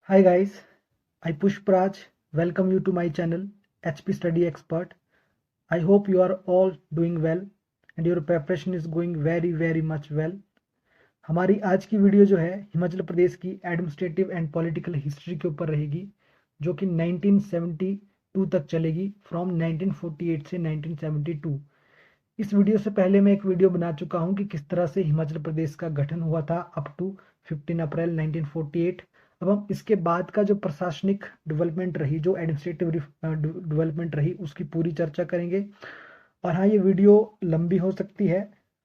Hi guys, I Pushpraj welcome you to my channel HP Study Expert. I hope you are all doing well and your preparation is going very much well. हमारी आज की video जो है हिमाचल प्रदेश की administrative and political history के ऊपर रहेगी, जो कि 1972 तक चलेगी, फ्रॉम 1948 से 1972। इस वीडियो से पहले मैं एक वीडियो बना चुका हूं कि किस तरह से हिमाचल प्रदेश का गठन हुआ था अप टू 15 अप्रैल 1948। अब हम इसके बाद का जो प्रशासनिक डेवलपमेंट रही, जो एडमिनिस्ट्रेटिव डेवलपमेंट रही, उसकी पूरी चर्चा करेंगे। और हाँ, ये वीडियो लंबी हो सकती है,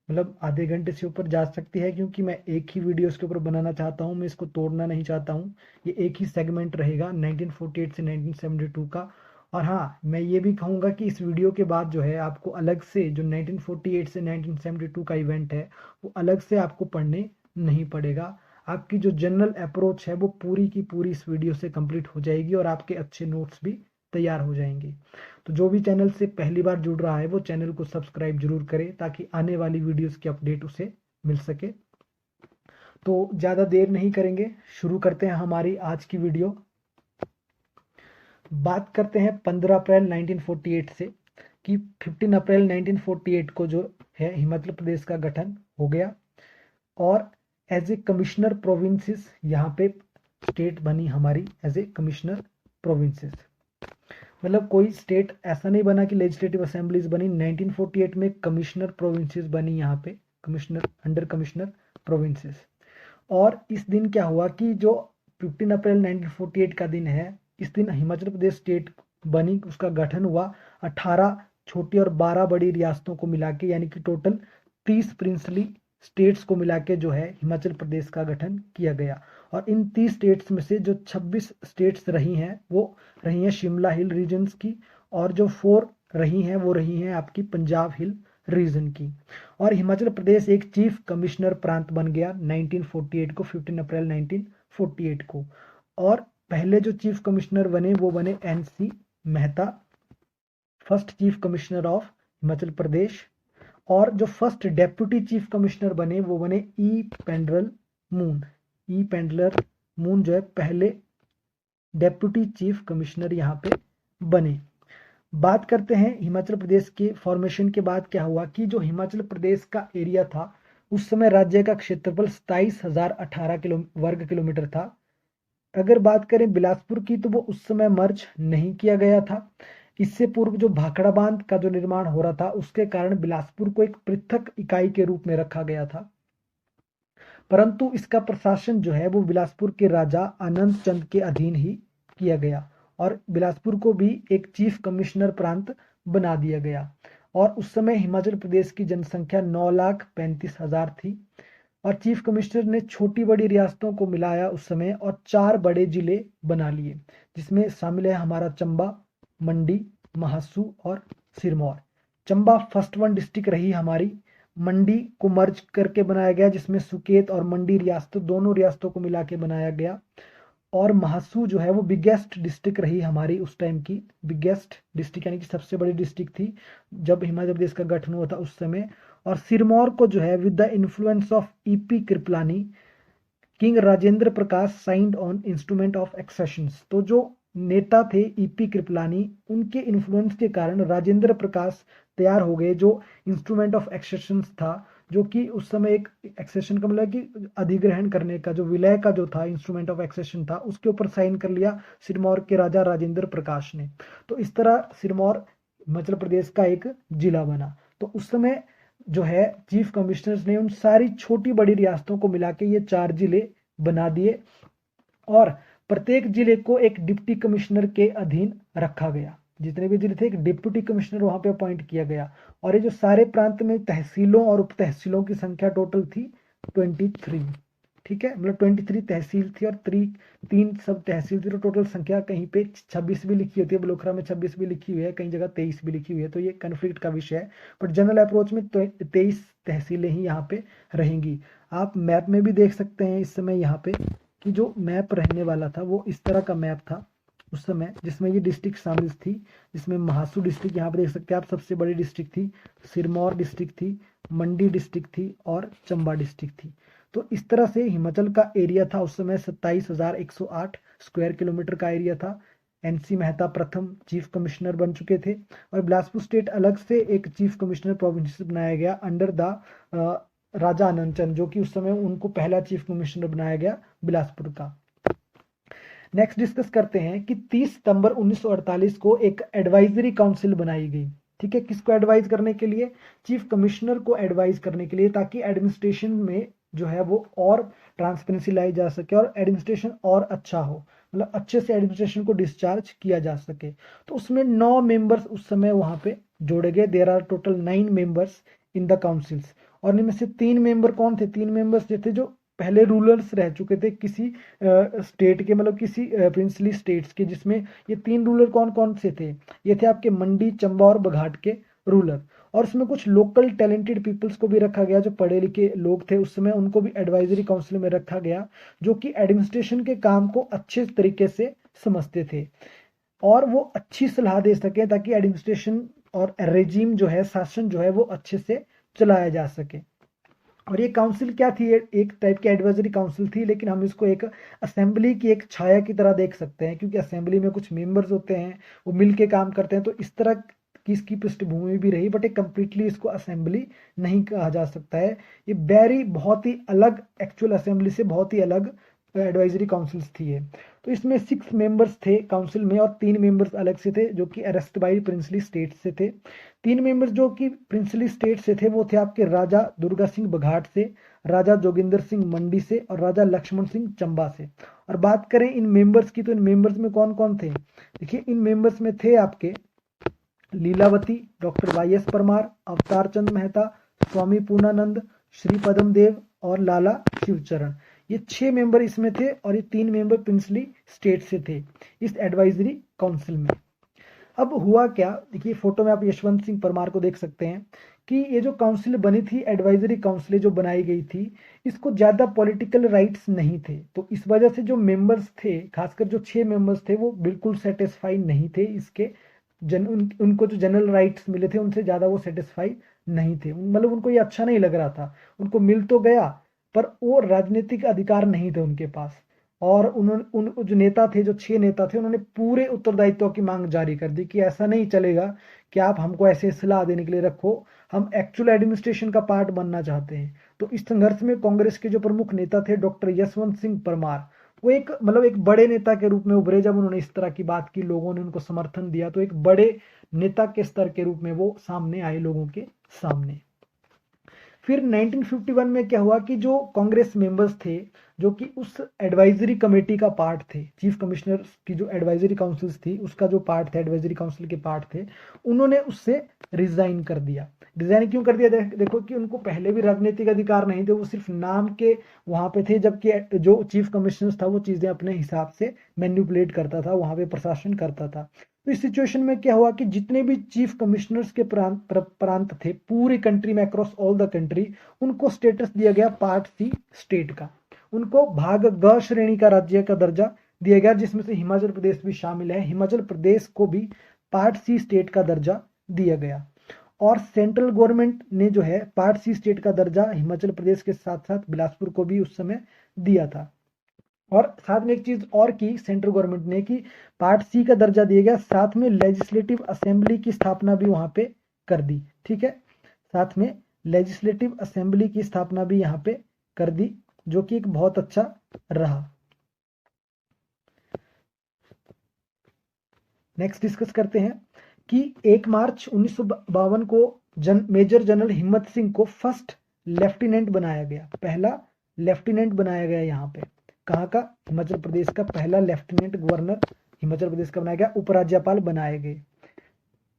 मतलब आधे घंटे से ऊपर जा सकती है, क्योंकि मैं एक ही वीडियो इसके ऊपर बनाना चाहता हूँ, मैं इसको तोड़ना नहीं चाहता हूँ। ये एक ही सेगमेंट रहेगा 1948 से 1972 का। और हाँ, मैं ये भी कहूँगा कि इस वीडियो के बाद जो है आपको अलग से जो 1948 से 1972 का इवेंट है वो अलग से आपको पढ़ने नहीं पड़ेगा। आपकी जो जनरल अप्रोच है वो पूरी की पूरी इस वीडियो से कंप्लीट हो जाएगी और आपके अच्छे नोट्स भी तैयार हो जाएंगे। तो जो भी चैनल से पहली बार जुड़ रहा है वो चैनल को सब्सक्राइब जरूर करे, ताकि आने वाली वीडियोस की अपडेट उसे मिल सके। तो ज़्यादा देर नहीं करेंगे, शुरू करते हैं हमारी आज की वीडियो। बात करते हैं 15 अप्रैल 1948 से, कि 15 अप्रैल 1948 को जो है हिमाचल प्रदेश का गठन हो गया और एज ए कमिश्नर प्रोविंसेस यहाँ पे स्टेट बनी हमारी एज ए कमिश्नर प्रोविंसेस। मतलब कोई स्टेट ऐसा नहीं बना कि लेजिस्लेटिव असेंबलीज बनी, 1948 में कमिश्नर प्रोविंसेस बनी यहाँ पे, कमिश्नर अंडर कमिश्नर प्रोविंसेस। और इस दिन क्या हुआ कि जो 15 अप्रैल 1948 का दिन है, इस दिन हिमाचल प्रदेश स्टेट बनी, उसका गठन हुआ 18 छोटी और 12 बड़ी रियासतों को मिला के, यानी कि टोटल 30 प्रिंसली स्टेट्स को मिला के जो है हिमाचल प्रदेश का गठन किया गया। और इन 30 स्टेट्स में से जो 26 स्टेट्स रही हैं वो रही हैं शिमला हिल रीजन्स की, और जो 4 रही हैं वो रही हैं आपकी पंजाब हिल रीजन की। और हिमाचल प्रदेश एक चीफ कमिश्नर प्रांत बन गया 1948 को, 15 अप्रैल 1948 को। और पहले जो चीफ कमिश्नर बने वो बने NC Mehta, first chief commissioner of Himachal Pradesh. और जो फर्स्ट डेप्यूटी चीफ कमिश्नर बने वो बने पेंड्रल मून। पेंडलर मून जो है पहले डेप्यूटी चीफ कमिश्नर यहाँ पे बने। बात करते हैं हिमाचल प्रदेश के फॉर्मेशन के बाद क्या हुआ कि जो हिमाचल प्रदेश का एरिया था उस समय राज्य का क्षेत्रफल 27,018 वर्ग किलोमीटर था। अगर बात करें बिलासपुर की तो वो उस समय मर्ज नहीं किया गया था। इससे पूर्व जो भाखड़ा बांध का जो निर्माण हो रहा था उसके कारण बिलासपुर को एक पृथक इकाई के रूप में रखा गया था, परंतु इसका प्रशासन जो है वो बिलासपुर के राजा आनंद चंद के अधीन ही किया गया और बिलासपुर को भी एक चीफ कमिश्नर प्रांत बना दिया गया। और उस समय हिमाचल प्रदेश की जनसंख्या 9,35,000 थी और चीफ कमिश्नर ने छोटी बड़ी रियासतों को मिलाया उस समय और 4 बड़े जिले बना लिए, जिसमें शामिल है हमारा चंबा, मंडी, महासू और Sirmaur. Chamba first one district रही हमारी। मंडी को मर्ज करके बनाया गया, जिसमें सुकेत और मंडी रियासत दोनों रियासतों को मिला के बनाया गया। और महासू जो है वो बिगेस्ट डिस्ट्रिक्ट रही हमारी उस टाइम की, बिगेस्ट डिस्ट्रिक्ट यानी कि सबसे बड़ी डिस्ट्रिक्ट थी जब हिमाचल प्रदेश का गठन हुआ था उस समय। और सिरमौर को जो है with the influence of EP Kripalani, king Rajendra Prakash signed on instrument of accession. तो जो नेता थे EP कृपलानी, उनके इन्फ्लुएंस के कारण राजेंद्र प्रकाश तैयार हो गए, जो इंस्ट्रूमेंट ऑफ एक्सेशन था, जो कि उस समय एक एक्सेशन का मतलब कि अधिग्रहण करने का, जो विलय का जो था इंस्ट्रूमेंट ऑफ एक्सेशन था, उसके ऊपर साइन कर लिया सिरमौर के राजा राजेंद्र प्रकाश ने। तो इस तरह सिरमौर हिमाचल प्रदेश का एक जिला बना। तो उस समय जो है चीफ कमिश्नर्स ने उन सारी छोटी बड़ी रियासतों को मिला के ये 4 जिले बना दिए और प्रत्येक जिले को एक डिप्टी कमिश्नर के अधीन रखा गया। जितने भी जिले थे एक डिप्टी कमिश्नर वहां पे अपॉइंट किया गया। और ये जो सारे प्रांत में तहसीलों और उप तहसीलों की संख्या टोटल थी 23। ठीक है, मतलब 23 तहसील थी और 3 सब तहसील थी। तो टोटल संख्या कहीं पे 26 भी लिखी होती है, बलोखरा में 26 भी लिखी हुई है, कई जगह 23 भी लिखी हुई है, तो ये कन्फ्लिक्ट का विषय है। बट जनरल अप्रोच में 23 तहसीलें ही यहाँ पे रहेंगी। आप मैप में भी देख सकते हैं इस समय यहाँ पे कि जो मैप रहने वाला था वो इस तरह का मैप था उस समय, जिसमें ये डिस्ट्रिक्ट शामिल थी, जिसमें महासू डिस्ट्रिक्ट यहाँ पे देख सकते हैं आप सबसे बड़ी डिस्ट्रिक्ट थी, सिरमौर डिस्ट्रिक्ट थी, मंडी डिस्ट्रिक्ट थी और चंबा डिस्ट्रिक्ट थी। तो इस तरह से हिमाचल का एरिया था उस समय 27,108 स्क्वायर किलोमीटर का एरिया था। एनसी मेहता प्रथम चीफ कमिश्नर बन चुके थे और बिलासपुर स्टेट अलग से एक चीफ कमिश्नर प्रोविंस बनाया गया अंडर द राजा आनंदचंद, जो कि उस समय उनको पहला चीफ कमिश्नर बनाया गया बिलासपुर का। नेक्स्ट डिस्कस करते हैं कि 30 सितंबर 1948 को एक एडवाइजरी काउंसिल बनाई गई। ठीक है, किसको एडवाइज करने के लिए? चीफ कमिश्नर को एडवाइज करने के लिए, ताकि एडमिनिस्ट्रेशन में जो है वो और ट्रांसपेरेंसी लाई जा सके और एडमिनिस्ट्रेशन और अच्छा हो, मतलब अच्छे से एडमिनिस्ट्रेशन को डिस्चार्ज किया जा सके। तो उसमें 9 मेंबर्स उस समय वहां पे जोड़े गए। There are total 9 members in the councils, और इनमें से 3 मेंबर कौन थे? 3 मेंबर्स थे जो पहले रूलर्स रह चुके थे किसी स्टेट के, मतलब किसी प्रिंसली स्टेट्स के, जिसमें ये 3 रूलर कौन कौन से थे? ये थे आपके मंडी, चंबा और बघाट के रूलर। और उसमें कुछ लोकल टैलेंटेड पीपल्स को भी रखा गया, जो पढ़े लिखे लोग थे उस समय, उनको भी एडवाइजरी काउंसिल में रखा गया, जो कि एडमिनिस्ट्रेशन के काम को अच्छे तरीके से समझते थे और वो अच्छी सलाह दे सके, ताकि एडमिनिस्ट्रेशन और रेजिम जो है, शासन जो है, वो अच्छे से चलाया जा सके। और ये काउंसिल क्या थी? एक टाइप की एडवाइजरी काउंसिल थी, लेकिन हम इसको एक असेंबली की एक छाया की तरह देख सकते हैं, क्योंकि असेंबली में कुछ मेंबर्स होते हैं, वो मिल के काम करते हैं। तो इस तरह की इसकी पृष्ठभूमि भी रही, बट एक कंप्लीटली इसको असेंबली नहीं कहा जा सकता है। ये वेरी बहुत ही अलग, एक्चुअल असेंबली से बहुत ही अलग एडवाइजरी काउंसिल्स थी ये। तो इसमें 6 मेंबर्स थे काउंसिल में, और 3 मेंबर्स अलग से थे जो कि अरेस्ट बाई प्रिंसली स्टेट से थे। 3 मेंबर्स जो कि प्रिंसली स्टेट से थे वो थे आपके राजा दुर्गा सिंह बघाट से, राजा जोगिंदर सिंह मंडी से और राजा लक्ष्मण सिंह चंबा से। और बात करें इन मेंबर्स की, तो इन मेंबर्स में कौन कौन थे? देखिए, इन मेंबर्स में थे आपके Leelavati, doctor Y S Parmar, Avtar Chand Mehta, स्वामी पूर्णानंद, श्री पदम देव और लाला शिवचरण। ये 6 मेंबर इसमें थे, और ये 3 मेंबर प्रिंसली स्टेट से थे इस एडवाइजरी काउंसिल में। अब हुआ क्या? देखिए, फोटो में आप यशवंत सिंह परमार को देख सकते हैं कि ये जो काउंसिल बनी थी, एडवाइजरी काउंसिल जो बनाई गई थी, इसको ज्यादा पॉलिटिकल राइट्स नहीं थे। तो इस वजह से जो मेंबर्स थे, खासकर जो 6 मेंबर्स थे, वो बिल्कुल सेटिस्फाई नहीं थे इसके उनको जो जनरल राइट्स मिले थे उनसे ज्यादा वो सेटिस्फाई नहीं थे। मतलब उनको ये अच्छा नहीं लग रहा था। उनको मिल तो गया, पर वो राजनीतिक अधिकार नहीं थे उनके पास। और उन्होंने उन जो नेता थे, जो 6 नेता थे, उन्होंने पूरे उत्तरदायित्व की मांग जारी कर दी कि ऐसा नहीं चलेगा कि आप हमको ऐसे सलाह देने के लिए रखो, हम एक्चुअल एडमिनिस्ट्रेशन का पार्ट बनना चाहते हैं। तो इस संघर्ष में कांग्रेस के जो प्रमुख नेता थे डॉक्टर यशवंत सिंह परमार, वो एक मतलब एक बड़े नेता के रूप में उभरे। जब उन्होंने इस तरह की बात की, लोगों ने उनको समर्थन दिया, तो एक बड़े नेता के स्तर के रूप में वो सामने आए लोगों के सामने। फिर 1951 में क्या हुआ कि जो कांग्रेस मेंबर्स थे, जो कि उस एडवाइजरी कमेटी का पार्ट थे, चीफ कमिश्नर की जो एडवाइजरी काउंसिल्स थी उसका जो पार्ट था, एडवाइजरी काउंसिल के पार्ट थे, उन्होंने उससे रिजाइन कर दिया। रिजाइन क्यों कर दिया? देखो कि उनको पहले भी राजनीतिक अधिकार नहीं थे, वो सिर्फ नाम के वहां पे थे, जबकि जो चीफ कमिश्नर था वो चीजें अपने हिसाब से मैन्युपुलेट करता था, वहां पे प्रशासन करता था। तो इस सिचुएशन में क्या हुआ कि जितने भी चीफ कमिश्नर्स के प्रांत थे पूरी कंट्री में, अक्रॉस ऑल द कंट्री, उनको स्टेटस दिया गया पार्ट सी स्टेट का। उनको भाग ग श्रेणी का राज्य का दर्जा दिया गया, जिसमें से हिमाचल प्रदेश भी शामिल है। हिमाचल प्रदेश को भी पार्ट सी स्टेट का दर्जा दिया गया। और सेंट्रल गवर्नमेंट ने जो है पार्ट सी स्टेट का दर्जा हिमाचल प्रदेश के साथ साथ बिलासपुर को भी उस समय दिया था। और साथ में एक चीज और की सेंट्रल गवर्नमेंट ने, कि पार्ट सी का दर्जा दिया गया, साथ में लेजिस्लेटिव असेंबली की स्थापना भी वहां पे कर दी। ठीक है, साथ में लेजिस्लेटिव असेंबली की स्थापना भी यहाँ पे कर दी, जो कि एक बहुत अच्छा रहा। नेक्स्ट डिस्कस करते हैं कि 1 मार्च 1952 को मेजर जनरल हिम्मत सिंह को फर्स्ट लेफ्टिनेंट बनाया गया, पहला लेफ्टिनेंट बनाया गया। यहाँ पे कहाँ का? हिमाचल प्रदेश का पहला लेफ्टिनेंट गवर्नर हिमाचल प्रदेश का बनाया गया। उपराज्यपाल बनाए गए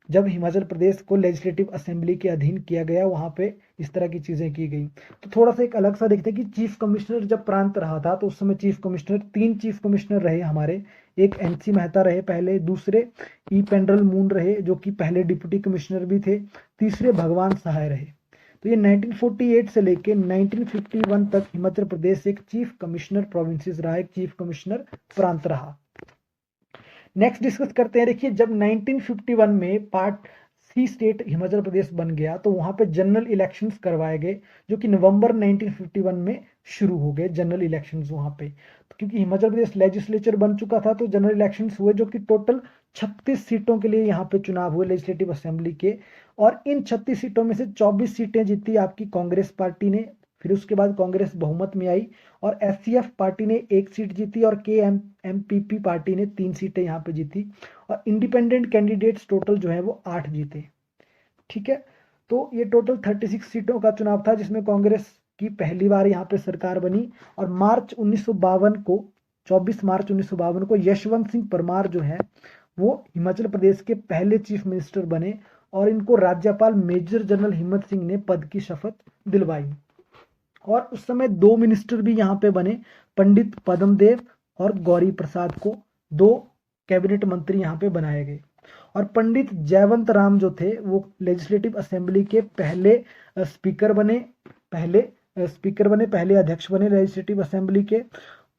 जब हिमाचल प्रदेश को लेजिस्लेटिव असेंबली के अधीन किया गया, वहां पे इस तरह की चीजें की गई। तो थोड़ा सा एक अलग सा देखते हैं कि चीफ कमिश्नर जब प्रांत रहा था, तो उस समय चीफ कमिश्नर 3 चीफ कमिश्नर रहे हमारे। एक एनसी मेहता रहे पहले, दूसरे ई पेंड्रल मून रहे जो कि पहले डिप्टी कमिश्नर भी थे, तीसरे भगवान सहाय रहे। तो ये 1948 से लेके 1951 तक हिमाचल प्रदेश एक चीफ कमिश्नर प्रोविंसेस रहा, एक चीफ कमिश्नर प्रांत रहा। नेक्स्ट डिस्कस करते हैं। देखिए, जब 1951 में पार्ट सी स्टेट हिमाचल प्रदेश बन गया तो वहां पे जनरल इलेक्शंस करवाए गए, जो कि नवंबर 1951 में शुरू हो गए जनरल इलेक्शंस वहां पे। तो क्योंकि हिमाचल प्रदेश लेजिस्लेचर बन चुका था तो जनरल इलेक्शंस हुए, जो कि टोटल 36 सीटों के लिए यहाँ पे चुनाव हुए लेजिस्लेटिव असेंबली के। और इन 36 सीटों में से 24 सीटें जीती आपकी कांग्रेस पार्टी ने। फिर उसके बाद कांग्रेस बहुमत में आई और एससीएफ पार्टी ने 1 सीट जीती और के एमपीपी पार्टी ने 3 सीटें यहाँ पे जीती। और इंडिपेंडेंट कैंडिडेट्स टोटल जो है वो 8 जीते। ठीक है, तो ये टोटल 36 सीटों का चुनाव था जिसमें कांग्रेस की पहली बार यहाँ पे सरकार बनी। और मार्च 1952 को 24 मार्च 1952 को यशवंत सिंह परमार जो है वो हिमाचल प्रदेश के पहले चीफ मिनिस्टर बने और इनको राज्यपाल मेजर जनरल हिम्मत सिंह ने पद की शपथ दिलवाई। और उस समय 2 मिनिस्टर भी यहाँ पे बने, पंडित पद्मदेव और गौरी प्रसाद को 2 कैबिनेट मंत्री यहाँ पे बनाए गए। और पंडित जयवंत राम जो थे वो लेजिस्लेटिव असेंबली के पहले स्पीकर बने, पहले अध्यक्ष बने लेजिस्लेटिव असेंबली के।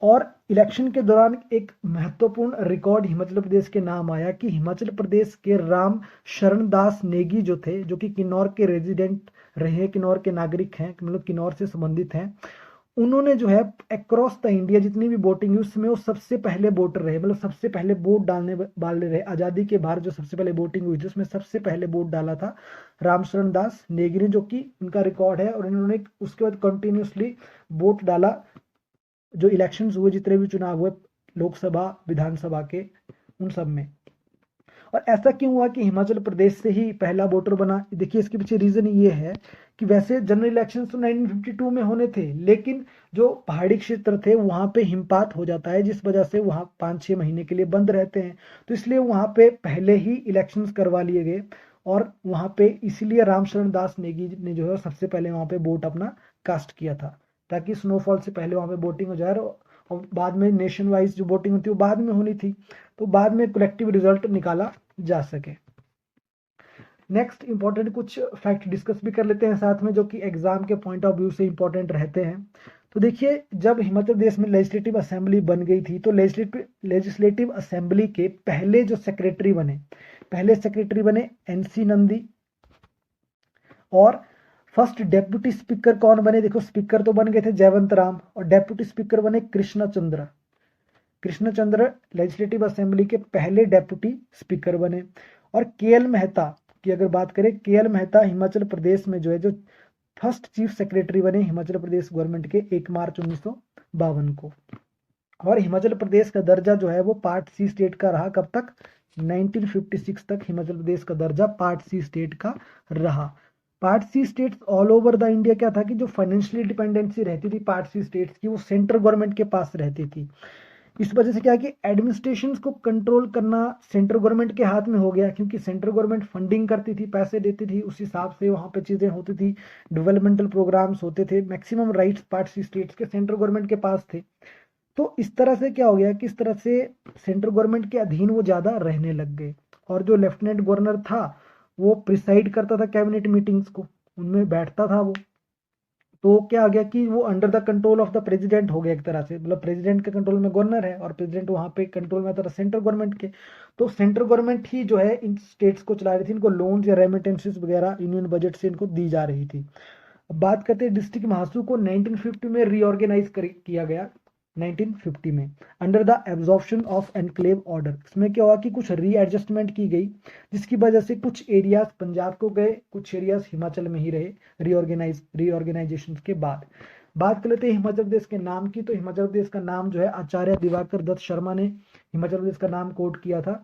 और इलेक्शन के दौरान एक महत्वपूर्ण रिकॉर्ड हिमाचल प्रदेश के नाम आया कि हिमाचल प्रदेश के राम शरण दास नेगी जो थे, जो कि किन्नौर के रेजिडेंट रहे, किन्नौर के नागरिक हैं, मतलब किन्नौर से संबंधित हैं, उन्होंने जो है अक्रॉस द इंडिया जितनी भी वोटिंग हुई उसमें वो सबसे पहले वोटर रहे, मतलब सबसे पहले वोट डालने वाले रहे। आजादी के बाद जो सबसे पहले वोटिंग हुई थी उसमें सबसे पहले वोट डाला था रामशरण दास नेगी ने, जो कि उनका रिकॉर्ड है। और इन्होंने उसके बाद कंटिन्यूसली वोट डाला जो इलेक्शंस हुए, जितने भी चुनाव हुए लोकसभा विधानसभा के, उन सब में। और ऐसा क्यों हुआ कि हिमाचल प्रदेश से ही पहला वोटर बना? देखिए इसके पीछे रीजन ये है कि वैसे जनरल इलेक्शंस तो 1952 में होने थे, लेकिन जो पहाड़ी क्षेत्र थे वहां पे हिमपात हो जाता है, जिस वजह से वहां 5-6 महीने के लिए बंद रहते हैं। तो इसलिए वहां पे पहले ही इलेक्शंस करवा लिए गए और वहां पे इसीलिए रामशरण दास नेगी ने जो है सबसे पहले वहां पे वोट अपना कास्ट किया था, ताकि स्नोफॉल से पहले वहां पे वोटिंग हो जाए। और बाद में नेशन वाइज जो वोटिंग होती है वो बाद में होनी थी, तो बाद में कलेक्टिव रिजल्ट निकाला जा सके। नेक्स्ट इंपॉर्टेंट कुछ फैक्ट डिस्कस भी कर लेते हैं साथ में, जो कि एग्जाम के पॉइंट ऑफ व्यू से इंपॉर्टेंट रहते हैं। तो देखिए जब हिमाचल प्रदेश में लेजिस्लेटिव असेंबली बन गई थी तो लेजिस्लेटिव असेंबली के पहले जो सेक्रेटरी बने एनसी नंदी। और फर्स्ट डेप्यूटी स्पीकर कौन बने? देखो स्पीकर तो बन गए थे जयवंत राम और डेप्यूटी स्पीकर बने कृष्ण चंद्र लेजिस्लेटिव असेंबली के पहले डेप्यूटी स्पीकर बने। और केएल मेहता की अगर बात करें, केएल मेहता हिमाचल प्रदेश में जो है जो फर्स्ट चीफ सेक्रेटरी बने हिमाचल प्रदेश गवर्नमेंट के 1 मार्च 1952 को। और हिमाचल प्रदेश का दर्जा जो है वो पार्ट सी स्टेट का रहा, कब तक? 1956 तक हिमाचल प्रदेश का दर्जा पार्ट सी स्टेट का रहा। Part C states all over the India क्या था कि जो फाइनेंशियली डिपेंडेंसी रहती थी पार्ट सी स्टेट्स की, वो सेंट्रल गवर्नमेंट के पास रहती थी। इस वजह से क्या कि एडमिनिस्ट्रेशन को कंट्रोल करना सेंट्रल गवर्नमेंट के हाथ में हो गया, क्योंकि सेंट्रल गवर्नमेंट फंडिंग करती थी, पैसे देती थी, उस हिसाब से वहां पे चीजें होती थी, डेवलपमेंटल प्रोग्राम्स होते थे। Maximum rights part C states के सेंट्रल गवर्नमेंट के पास थे। तो इस तरह से क्या हो गया कि इस तरह से सेंट्रल गवर्नमेंट के अधीन वो ज्यादा रहने लग गए। और जो लेफ्टिनेंट गवर्नर था वो प्रिसाइड करता था कैबिनेट मीटिंग्स को, उनमें बैठता था वो। तो क्या आ गया कि वो under the control of the president हो गया एक तरह से, मतलब प्रेसिडेंट के कंट्रोल में गवर्नर है और प्रेसिडेंट वहां पे कंट्रोल में था सेंट्रल गवर्नमेंट के। तो सेंट्रल गवर्नमेंट ही जो है इन स्टेट्स को चला रही थी, इनको लोन्स या रेमिटेंसेस वगैरह यूनियन बजट से इनको दी जा रही थी। अब बात करते हैं डिस्ट्रिक्ट महासू को 1950 में रीऑर्गेनाइज किया गया 1950 में under the absorption of enclave order. इसमें क्या हुआ कि कुछ रीएडजस्टमेंट की गई, जिसकी वजह से कुछ एरियाज पंजाब को गए, कुछ एरियाज हिमाचल में ही रहे रीऑर्गेनाइजेशन के बाद। बात कर लेते हैं हिमाचल प्रदेश के नाम की। तो हिमाचल प्रदेश का नाम जो है आचार्य दिवाकर दत्त शर्मा ने हिमाचल प्रदेश का नाम कोट किया था।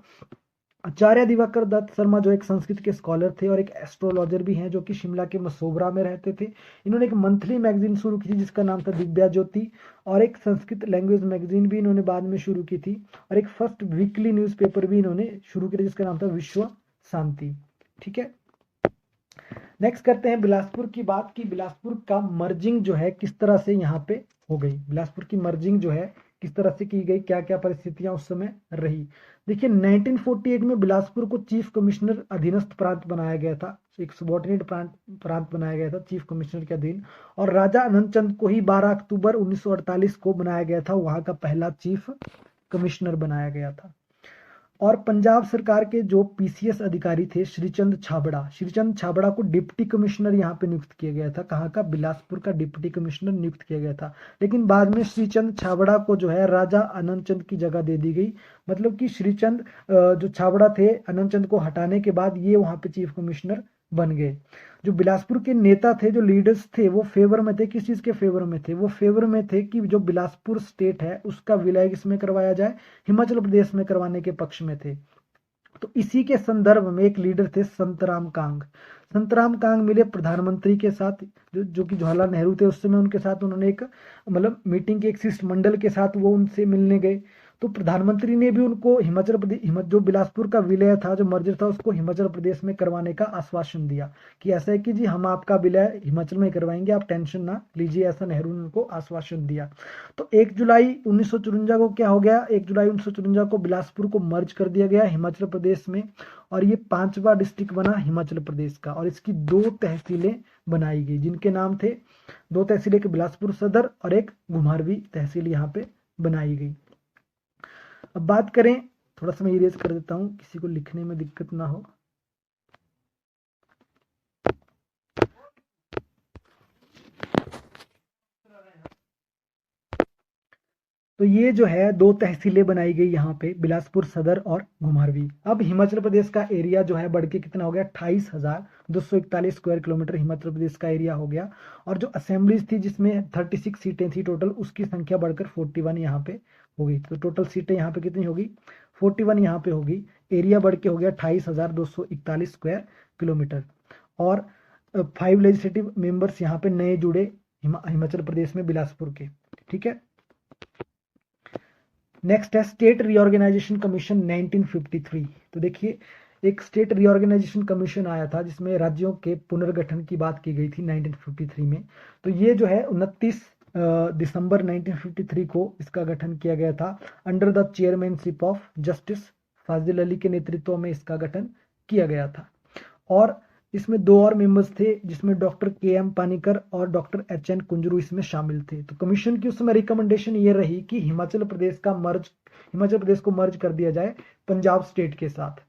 आचार्य दिवाकर दत्त शर्मा जो एक संस्कृत के स्कॉलर थे और एक एस्ट्रोलॉजर भी हैं, जो कि शिमला के मसोबरा में रहते थे। इन्होंने एक मंथली मैगजीन शुरू की थी जिसका नाम था दिव्या ज्योति, और एक संस्कृत लैंग्वेज मैगजीन भी इन्होंने बाद में शुरू की थी, और एक फर्स्ट वीकली न्यूज़पेपर भी इन्होंने शुरू किया जिसका नाम था विश्व शांति। ठीक है, नेक्स्ट करते हैं बिलासपुर की बात की बिलासपुर का मर्जिंग जो है किस तरह से यहाँ पे हो गई। बिलासपुर की मर्जिंग जो है किस तरह से की गई, क्या क्या परिस्थितियां उस समय रही। देखिए 1948 में बिलासपुर को चीफ कमिश्नर अधीनस्थ प्रांत बनाया गया था, एक सबॉर्डिनेट प्रांत बनाया गया था चीफ कमिश्नर के अधीन। और राजा अनंत चंद को ही 12 अक्टूबर 1948 को बनाया गया था, वहां का पहला चीफ कमिश्नर बनाया गया था। और पंजाब सरकार के जो पीसीएस अधिकारी थे श्रीचंद छाबड़ा को डिप्टी कमिश्नर यहाँ पे नियुक्त किया गया था। कहाँ का? बिलासपुर का डिप्टी कमिश्नर नियुक्त किया गया था। लेकिन बाद में श्रीचंद छाबड़ा को जो है राजा आनंद चंद की जगह दे दी गई। मतलब कि श्रीचंद जो छाबड़ा थे, आनंद चंद को हटाने के बाद ये वहां पे चीफ कमिश्नर बन गए। जो बिलासपुर के नेता थे, जो लीडर्स थे, वो फेवर में थे। किस चीज के फेवर में थे? वो फेवर में थे कि जो बिलासपुर स्टेट है उसका विलय किसमें करवाया जाए? हिमाचल प्रदेश में करवाने के पक्ष में थे। तो इसी के संदर्भ में एक लीडर थे संतराम कांग मिले प्रधानमंत्री के साथ, जो कि जवाहरलाल नेहरू थे उस समय, उनके साथ उन्होंने एक मतलब मीटिंग के एक शिष्टमंडल के साथ वो उनसे मिलने गए। तो प्रधानमंत्री ने भी उनको हिमाचल प्रदेश जो बिलासपुर का विलय था, जो मर्जर था, उसको हिमाचल प्रदेश में करवाने का आश्वासन दिया कि ऐसा है कि जी हम आपका विलय हिमाचल में करवाएंगे, आप टेंशन ना लीजिए, ऐसा नेहरू ने उनको आश्वासन दिया। तो 1 जुलाई 1954 को क्या हो गया? 1 जुलाई 1954 को बिलासपुर को मर्ज कर दिया गया हिमाचल प्रदेश में, और ये 5वां डिस्ट्रिक्ट बना हिमाचल प्रदेश का। और इसकी 2 तहसीलें बनाई गई, जिनके नाम थे 2 तहसीलें, एक बिलासपुर सदर और एक घुमारवी तहसील यहाँ पे बनाई गई। अब बात करें, थोड़ा सा मैं इरेज कर देता हूं किसी को लिखने में दिक्कत ना हो। तो ये जो है 2 तहसीलें बनाई गई यहाँ पे, बिलासपुर सदर और घुमारवी। अब हिमाचल प्रदेश का एरिया जो है बढ़ के कितना हो गया? 28,241 स्क्वायर किलोमीटर हिमाचल प्रदेश का एरिया हो गया। और जो असेंबलीज थी जिसमें 36 सीटें थी टोटल, उसकी संख्या बढ़कर 41 यहाँ पे हो गई। तो टोटल सीटें यहाँ पे कितनी होगी? 41 यहाँ पे होगी। एरिया बढ़ के हो गया 28,241 स्क्वायर किलोमीटर। और 5 लेजिस्लेटिव मेंबर्स यहाँ पे नए जुड़े हिमाचल प्रदेश में, बिलासपुर के। ठीक है। नेक्स्ट है स्टेट रीऑर्गेनाइजेशन कमीशन 1953। तो देखिए, एक स्टेट रीऑर्गेनाइजेशन कमीशन आया था जिसमें राज्यों के पुनर्गठन की बात की गई थी 1953 में। तो ये जो है 29 दिसंबर 1953 को इसका गठन किया गया था। Under the chairmanship of justice Fazl Ali के नेतृत्व में इसका गठन किया गया था। और इसमें 2 और मेंबर्स थे, जिसमें डॉक्टर के.एम. पानीकर और डॉक्टर एच.एन. कुंजरू इसमें शामिल थे। तो कमीशन की उस समय रिकमेंडेशन ये रही कि हिमाचल प्रदेश को मर्ज कर दिया जाए पंजाब स्टेट के साथ।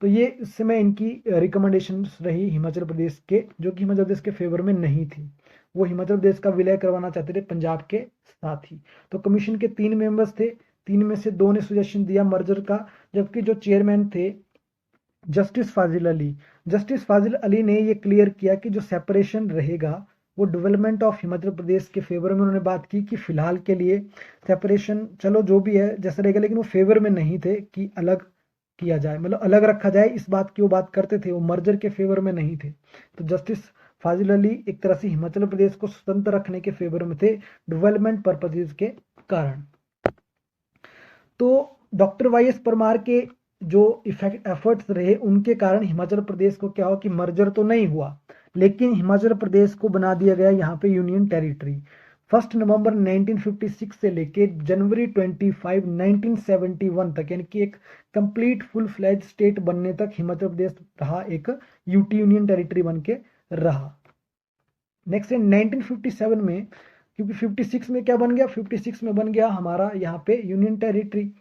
तो ये इस समय इनकी रिकमेंडेशन रही हिमाचल प्रदेश के, जो कि हिमाचल प्रदेश के फेवर में नहीं थी। वो हिमाचल प्रदेश का विलय करवाना चाहते थे पंजाब के साथ ही। तो कमीशन के 3 मेंबर्स थे, 3 में से 2 ने सजेशन दिया मर्जर का, जबकि जो चेयरमैन थे जस्टिस फाजिल अली ने ये क्लियर किया कि जो सेपरेशन रहेगा वो डेवलपमेंट ऑफ हिमाचल प्रदेश के फेवर में। उन्होंने बात की कि फिलहाल के लिए सेपरेशन चलो जो भी है जैसा रहेगा, लेकिन वो फेवर में नहीं थे कि अलग किया जाए, मतलब अलग रखा जाए, इस बात की वो बात करते थे, वो मर्जर के फेवर में नहीं थे। तो जस्टिस फाजिल अली एक तरह से हिमाचल प्रदेश को स्वतंत्र रखने के फेवर में थे, डेवलपमेंट पर्पजेज के कारण। तो डॉक्टर वाई.एस. परमार के जो एफर्ट्स रहे, उनके कारण हिमाचल प्रदेश को क्या हो कि मर्जर तो नहीं हुआ, लेकिन हिमाचल प्रदेश को बना दिया गया यहाँ पे यूनियन टेरिटरी। 1 नवंबर 1956 से लेके जनवरी 25 1971 तक, यानी कि एक कंप्लीट फुल फ्लैज स्टेट बनने तक हिमाचल प्रदेश रहा, एक यूटी यूनियन टेरिटरी बन के रहा। नेक्स्ट है 1957 में, क्योंकि 56 में क्या बन गया? 56 में बन गया हमारा यहाँ पे यूनियन टेरिटरी।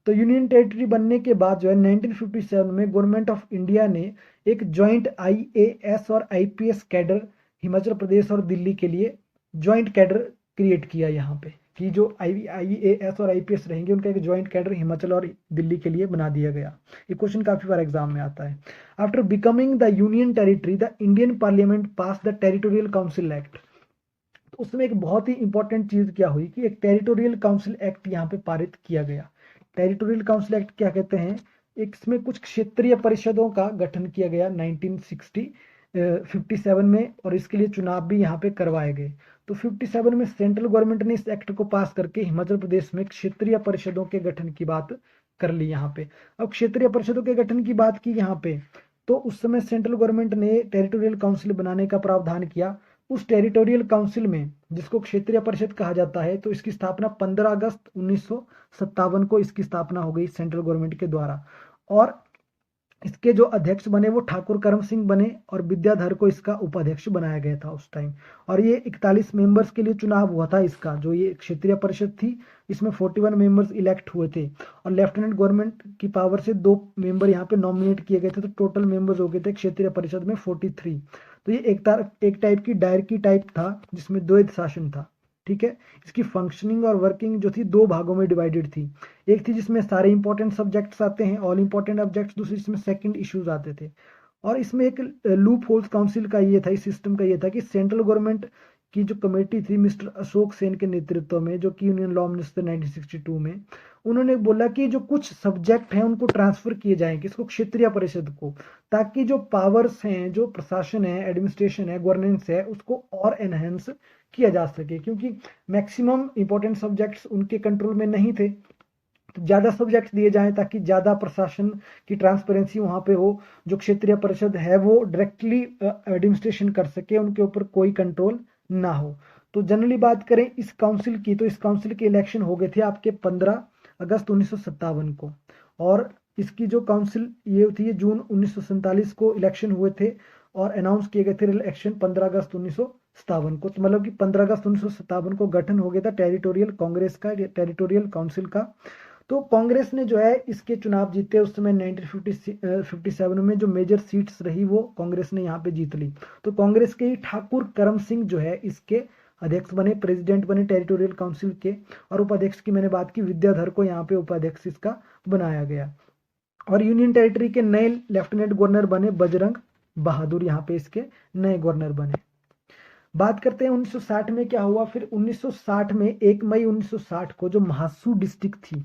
तो यूनियन टेरिटरी बनने के बाद जो है 1957 में गवर्नमेंट ऑफ इंडिया ने एक ज्वाइंट आईएएस और आईपीएस कैडर हिमाचल प्रदेश और दिल्ली के लिए ज्वाइंट कैडर क्रिएट किया यहाँ पे, कि जो आईएएस और आईपीएस रहेंगे उनका एक ज्वाइंट कैडर हिमाचल और दिल्ली के लिए बना दिया गया। ये क्वेश्चन काफी बार एग्जाम में आता है। After becoming the union territory, the Indian parliament pass the territorial council act. तो उसमें एक बहुत ही इंपॉर्टेंट चीज क्या हुई कि एक टेरिटोरियल काउंसिल एक्ट यहाँ पे पारित किया गया। टेरिटोरियल काउंसिल एक्ट क्या कहते हैं? इसमें कुछ क्षेत्रीय परिषदों का गठन किया गया 1957 में, और इसके लिए चुनाव भी यहाँ पे करवाए गए। तो 57 में सेंट्रल गवर्नमेंट ने इस एक्ट को पास करके हिमाचल प्रदेश में क्षेत्रीय परिषदों के गठन की बात कर ली यहाँ पे। अब क्षेत्रीय परिषदों के गठन की बात की यहाँ पे, तो उस समय सेंट्रल गवर्नमेंट ने टेरिटोरियल काउंसिल बनाने का प्रावधान किया। उस टेरिटोरियल काउंसिल में, जिसको क्षेत्रीय परिषद कहा जाता है, तो इसकी स्थापना 15 अगस्त 1957 को इसकी स्थापना हो गई सेंट्रल गवर्नमेंट के द्वारा। और इसके जो अध्यक्ष बने वो ठाकुर करम सिंह बने और विद्याधर को इसका उपाध्यक्ष बनाया गया था उस टाइम। और ये 41 मेंबर्स के लिए चुनाव हुआ था इसका, जो ये क्षेत्रीय परिषद थी इसमें 41 मेंबर्स इलेक्ट हुए थे। और लेफ्टिनेंट गवर्नमेंट की पावर से 2 मेंबर यहाँ पे नॉमिनेट किए गए थे, तो टोटल मेंबर्स हो गए थे क्षेत्रीय परिषद में 43। तो ये एक टाइप की डायरकी टाइप था जिसमें द्वैध शासन था। ठीक है, इसकी फंक्शनिंग और वर्किंग जो थी 2 भागों में डिवाइडेड थी। एक थी जिसमें सारे इंपॉर्टेंट सब्जेक्ट्स आते हैं, ऑल इंपॉर्टेंट ऑब्जेक्ट्स, दूसरी जिसमें सेकंड इश्यूज आते थे। और इसमें एक लूप होल्स काउंसिल का ये था, इस सिस्टम का ये था कि सेंट्रल गवर्नमेंट की जो कमेटी थी मिस्टर अशोक सेन के नेतृत्व में, जो कि यूनियन लॉ मिनिस्टर 1962 में, उन्होंने बोला कि जो कुछ सब्जेक्ट हैं उनको ट्रांसफर किए जाएं किसको, क्षेत्रीय परिषद को, ताकि जो पावर्स हैं, जो प्रशासन है, एडमिनिस्ट्रेशन है, गवर्नेंस है, उसको और एनहेंस किया जा सके। क्योंकि मैक्सिमम इंपॉर्टेंट सब्जेक्ट्स उनके कंट्रोल में नहीं थे, तो ज़्यादा सब्जेक्ट दिए जाएं ताकि ज़्यादा प्रशासन की ट्रांसपेरेंसी वहाँ पे हो, जो क्षेत्रीय परिषद है वो डायरेक्टली एडमिनिस्ट्रेशन कर सके, उनके ऊपर कोई कंट्रोल ना हो। तो जनरली बात करें इस काउंसिल की, तो इस काउंसिल के इलेक्शन हो गए थे आपके 15 अगस्त 1957 को। और इसकी जो काउंसिल ये थी, जून 1947 को इलेक्शन हुए थे और अनाउंस किए गए थे इलेक्शन 15 अगस्त 1957 को। तो मतलब कि 15 अगस्त 1957 को गठन हो गया था टेरिटोरियल कांग्रेस का, टेरिटोरियल काउंसिल का। तो कांग्रेस ने जो है इसके चुनाव जीते उस समय 1957 में, जो मेजर सीट्स रही वो कांग्रेस ने यहाँ पे जीत ली। तो कांग्रेस के ही ठाकुर करम सिंह जो है इसके अध्यक्ष बने, प्रेसिडेंट बने टेरिटोरियल काउंसिल के। और उपाध्यक्ष की मैंने बात की, विद्याधर को यहाँ पे उपाध्यक्ष इसका बनाया गया। और यूनियन टेरिटरी के नए लेफ्टिनेंट गवर्नर बने बजरंग बहादुर, यहाँ पे इसके नए गवर्नर बने। बात करते हैं 1960 में क्या हुआ। फिर 1960 में 1 मई 1960 को जो महासू डिस्ट्रिक्ट थी,